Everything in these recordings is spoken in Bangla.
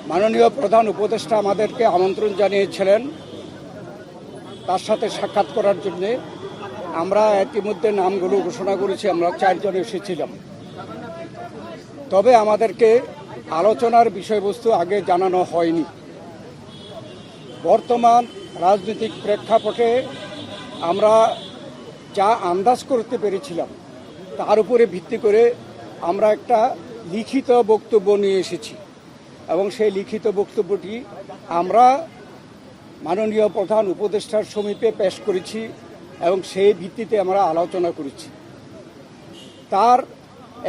মাননীয় প্রধান উপদেষ্টা আমাদেরকে আমন্ত্রণ জানিয়েছিলেন তার সাথে সাক্ষাৎ করার জন্যে। আমরা ইতিমধ্যে নামগুলো ঘোষণা করেছি, আমরা 4 জন এসেছিলাম। তবে আমাদেরকে আলোচনার বিষয়বস্তু আগে জানানো হয়নি। বর্তমান রাজনৈতিক প্রেক্ষাপটে আমরা যা আন্দাজ করতে পেরেছিলাম তার উপরে ভিত্তি করে আমরা একটা লিখিত বক্তব্য নিয়ে এসেছি এবং সেই লিখিত বক্তব্যটি আমরা মাননীয় প্রধান উপদেষ্টার সমীপে পেশ করেছি এবং সেই ভিত্তিতে আমরা আলোচনা করেছি। তার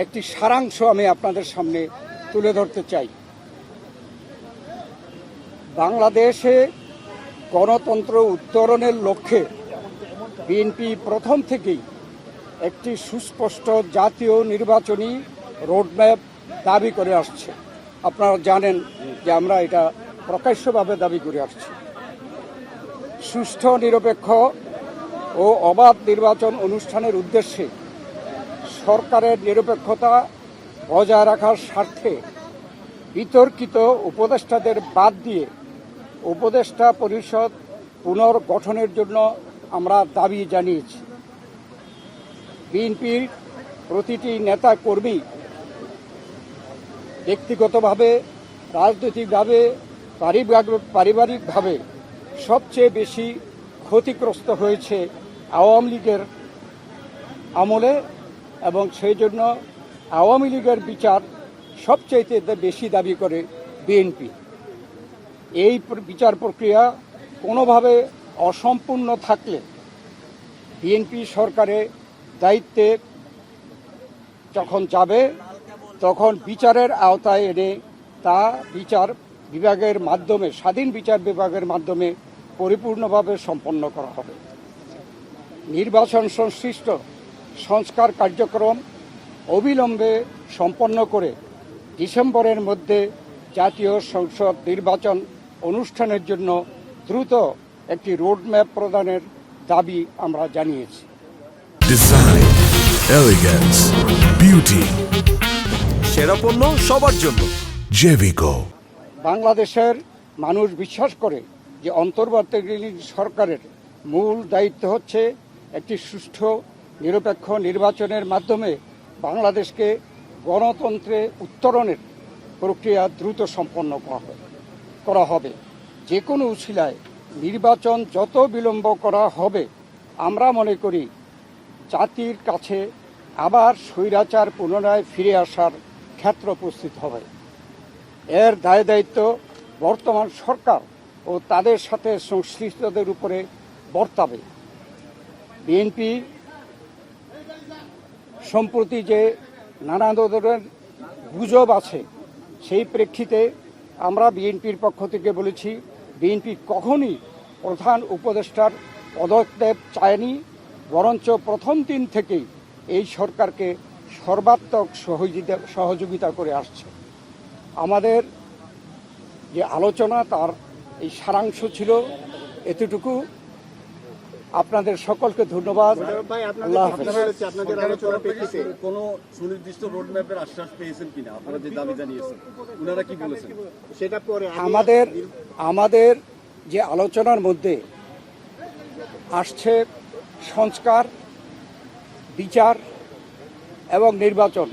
একটি সারাংশ আমি আপনাদের সামনে তুলে ধরতে চাই। বাংলাদেশে গণতন্ত্র উত্তরণের লক্ষ্যে বিএনপি প্রথম থেকেই একটি সুস্পষ্ট জাতীয় নির্বাচনী রোডম্যাপ দাবি করে আসছে। আপনারা জানেন যে আমরা এটা প্রকাশ্যভাবে দাবি করে আসছি। সুষ্ঠু, নিরপেক্ষ ও অবাধ নির্বাচন অনুষ্ঠানের উদ্দেশ্যে সরকারের নিরপেক্ষতা বজায় রাখার স্বার্থে বিতর্কিত উপদেষ্টাদের বাদ দিয়ে উপদেষ্টা পরিষদ পুনর্গঠনের জন্য আমরা দাবি জানিয়েছি। বিএনপির প্রতিটি নেতা কর্মী ব্যক্তিগতভাবে, রাজনৈতিকভাবে, পারিবারিকভাবে সবচেয়ে বেশি ক্ষতিগ্রস্ত হয়েছে আওয়ামী লীগের আমলে এবং সেই জন্য আওয়ামী লীগের বিচার সবচেয়ে বেশি দাবি করে বিএনপি। এই বিচার প্রক্রিয়া কোনোভাবে অসম্পূর্ণ থাকলে বিএনপি সরকারের দায়িত্বে যখন যাবে তখন বিচারের আওতায় এনে তা বিচার বিভাগের মাধ্যমে, স্বাধীন বিচার বিভাগের মাধ্যমে পরিপূর্ণভাবে সম্পন্ন করা হবে। নির্বাচন সংশ্লিষ্ট সংস্কার কার্যক্রম অবিলম্বে সম্পন্ন করে ডিসেম্বরের মধ্যে জাতীয় সংসদ নির্বাচন অনুষ্ঠানের জন্য দ্রুত একটি রোডম্যাপ প্রদানের দাবি আমরা জানিয়েছি। ডিজাইন, এলিগেন্স, বিউটি, সেরা পণ্য সবার জন্য জেভিকো। বাংলাদেশের মানুষ বিশ্বাস করে যে অন্তর্বর্তীকালীন সরকারের মূল দায়িত্ব হচ্ছে একটি সুষ্ঠু, নিরপেক্ষ নির্বাচনের মাধ্যমে বাংলাদেশকে গণতন্ত্রে উত্তরণের প্রক্রিয়া দ্রুত সম্পন্ন করা হবে। যে কোনো উছিলায় নির্বাচন যত বিলম্ব করা হবে, আমরা মনে করি জাতির কাছে আবার স্বৈরাচার পুনরায় ফিরে আসার ক্ষেত্র উপস্থিত হবে। এর দায় দায়িত্ব বর্তমান সরকার ও তাদের সাথে সংশ্লিষ্টদের উপরে বর্তাবে। বিএনপি সম্প্রতি যে নানা ধরনের গুজব আছে, সেই প্রেক্ষিতে আমরা বিএনপির পক্ষ থেকে বলেছি, বিএনপি কখনই প্রধান উপদেষ্টার পদত্যাগ চায়নি, বরঞ্চ প্রথম দিন থেকেই এই সরকারকে সর্বাত্মক সহযোগিতা করে আসছে। আমাদের যে আলোচনা তার এই সারাংশ ছিল এতটুকু। আপনাদের সকলকে ধন্যবাদ। আল্লাহ হাফেজ। কোনো সুনির্দিষ্ট রোডম্যাপের আশ্বাস পেয়েছেন কিনা? আপনারা যে দাবি জানিয়েছেন, ওনারা কি বলেছেন সেটা পরে? আমাদের যে আলোচনার মধ্যে আসছে সংস্কার, বিচার এবং নির্বাচন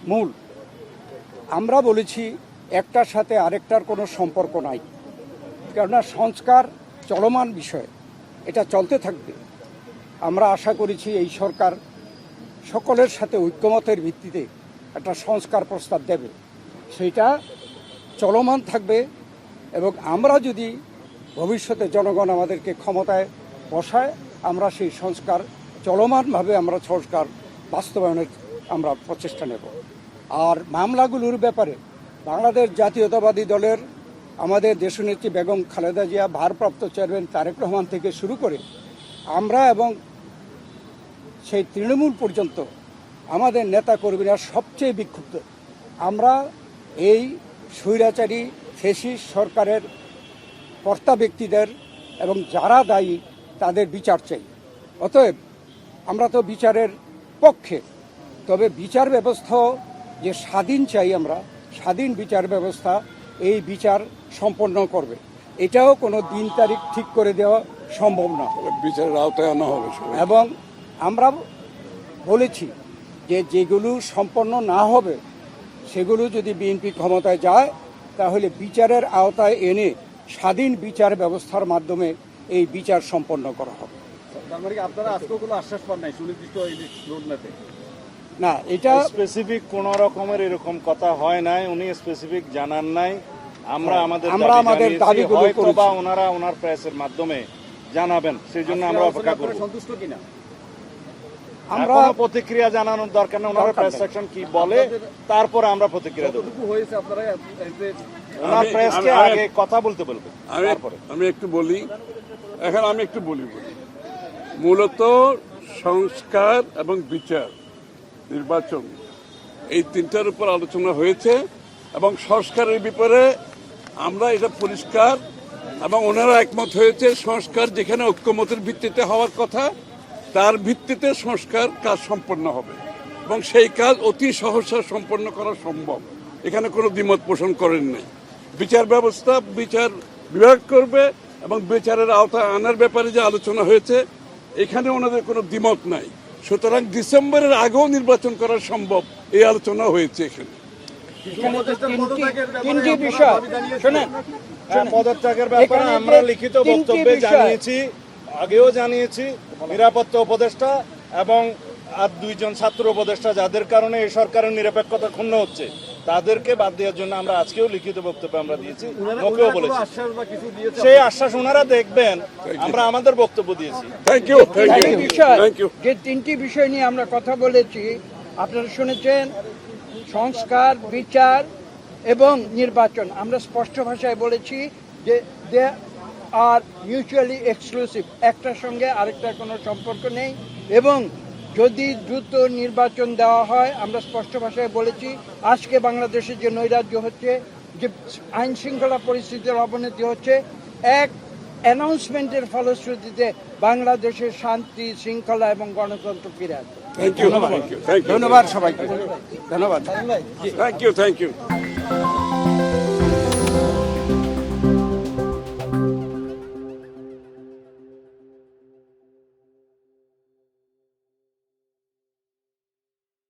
মূল। আমরা বলেছি একটার সাথে আরেকটার কোনো সম্পর্ক নাই, কেননা সংস্কার চলমান বিষয়, এটা চলতে থাকবে। আমরা আশা করেছি এই সরকার সকলের সাথে ঐক্যমতের ভিত্তিতে একটা সংস্কার প্রস্তাব দেবে, সেইটা চলমান থাকবে। এবং আমরা যদি ভবিষ্যতে জনগণ আমাদেরকে ক্ষমতায় বসায়, আমরা সেই সংস্কার চলমানভাবে আমরা সংস্কার বাস্তবায়নের আমরা প্রচেষ্টা নেব। আর মামলাগুলোর ব্যাপারে বাংলাদেশ জাতীয়তাবাদী দলের আমাদের দেশনেত্রী বেগম খালেদা জিয়া, ভারপ্রাপ্ত চেয়ারম্যান তারেক রহমান থেকে শুরু করে আমরা এবং সেই তৃণমূল পর্যন্ত আমাদের নেতা কর্মীরা সবচেয়ে বিক্ষুব্ধ। আমরা এই স্বৈরাচারী ফ্যাসিস্ট সরকারের কর্তা ব্যক্তিদের এবং যারা দায়ী তাদের বিচার চাই। অতএব আমরা তো বিচারের পক্ষে, তবে বিচার ব্যবস্থা যে স্বাধীন চাই, আমরা স্বাধীন বিচার ব্যবস্থা এই বিচার সম্পন্ন করবে। এটাও কোনো দিন তারিখ ঠিক করে দেওয়া সম্ভব না, বিচারের আওতায় আনা হবে সবাই। এবং আমরা বলেছি যে যেগুলো সম্পন্ন না হবে সেগুলো যদি বিএনপি ক্ষমতায় যায় তাহলে বিচারের আওতায় এনে স্বাধীন বিচার ব্যবস্থার মাধ্যমে এই বিচার সম্পন্ন করা হবে। তার মানে কি আপনারা আজকেও কোনো আশ্বাস পান নাই সুনির্দিষ্ট এই রোড ম্যাপে? না, এটা স্পেসিফিক কোন রকমের এরকম কথা হয় নাই, উনি স্পেসিফিক জানান নাই। আমরা আমাদের দাবিগুলো হয়তো বা করেছি। ওনারা ওনার প্রেসের মাধ্যমে জানাবেন, সেই জন্য আমরা অপেক্ষা করব। সন্তুষ্ট কিনা? আমরা আমরা প্রতিক্রিয়া জানানোর দরকার নেই, ওনারা প্রেস সেকশন কি বলে তারপরে আমরা প্রতিক্রিয়া দেব। কতটুকু হয়েছে আপনারা ওনার প্রেসকে আগে কথা বলতে বলবো তারপরে। আমি একটু বলি, এখন আমি একটু বলি মূলত সংস্কার এবং বিচার, নির্বাচন, এই তিনটার উপর আলোচনা হয়েছে এবং সংস্কারের ব্যাপারে আমরা এটা পরিষ্কার এবং ওনারা একমত হয়েছে। সংস্কার যেখানে ঐক্যমতের ভিত্তিতে হওয়ার কথা তার ভিত্তিতে সংস্কার কাজ সম্পন্ন হবে এবং সেই কাজ অতি সহসা সম্পন্ন করা সম্ভব, এখানে কোনো দ্বিমত পোষণ করেন নাই। বিচার ব্যবস্থা বিচার বিভাগ করবে এবং বিচারের আওতায় আনার ব্যাপারে যে আলোচনা হয়েছে এখানে ওনাদের কোনো দ্বিমত নাই। সুতরাং ডিসেম্বরের আগেও নির্বাচন করা সম্ভব, এই আলোচনা হয়েছে এখানে। তিনটি বিষয় শোনেন, পদত্যাগের ব্যাপারে এখানে আমরা যে লিখিত তিনটি বক্তব্যে বিষয়- জানিয়েছি, আগেও জানিয়েছি। নিরাপত্তা উপদেষ্টা এবং আর দুইজন ছাত্র উপদেষ্টা যাদের কারণে এই সরকারের নিরপেক্ষতা ক্ষুণ্ণ হচ্ছে তাদেরকে বাদ দেওয়ার জন্য আমরা আজকেও লিখিত বক্তব্য আমরা দিয়েছি, ওকেও বলেছি। আশ্বাস বা কিছু দিয়েছে? সেই আশ্বাস ওনারা দেখবেন, আমরা আমাদের বক্তব্য দিয়েছি। থ্যাংক ইউ, থ্যাংক তিনটি ইউ, বিষয়, থ্যাংক ইউ। যে তিনটি বিষয় নিয়ে আমরা কথা বলেছি আপনারা শুনেছেন, সংস্কার, বিচার এবং নির্বাচন। আমরা স্পষ্ট ভাষায় বলেছি যে দে আর মিউচুয়ালি এক্সক্লুসিভ, একটার সঙ্গে আরেকটার কোনো সম্পর্ক নেই। এবং যদি দ্রুত নির্বাচন দেওয়া হয়, আমরা স্পষ্ট ভাষায় বলেছি আজকে বাংলাদেশের যে নৈরাজ্য হচ্ছে, যে আইন শৃঙ্খলা পরিস্থিতির অবনতি হচ্ছে, এক অ্যানাউন্সমেন্টের ফলশ্রুতিতে বাংলাদেশের শান্তি, শৃঙ্খলা এবং গণতন্ত্র ফিরে আসবে। Thank you, thank you, thank you, ধন্যবাদ সবাইকে, ধন্যবাদ। Thank you, thank you.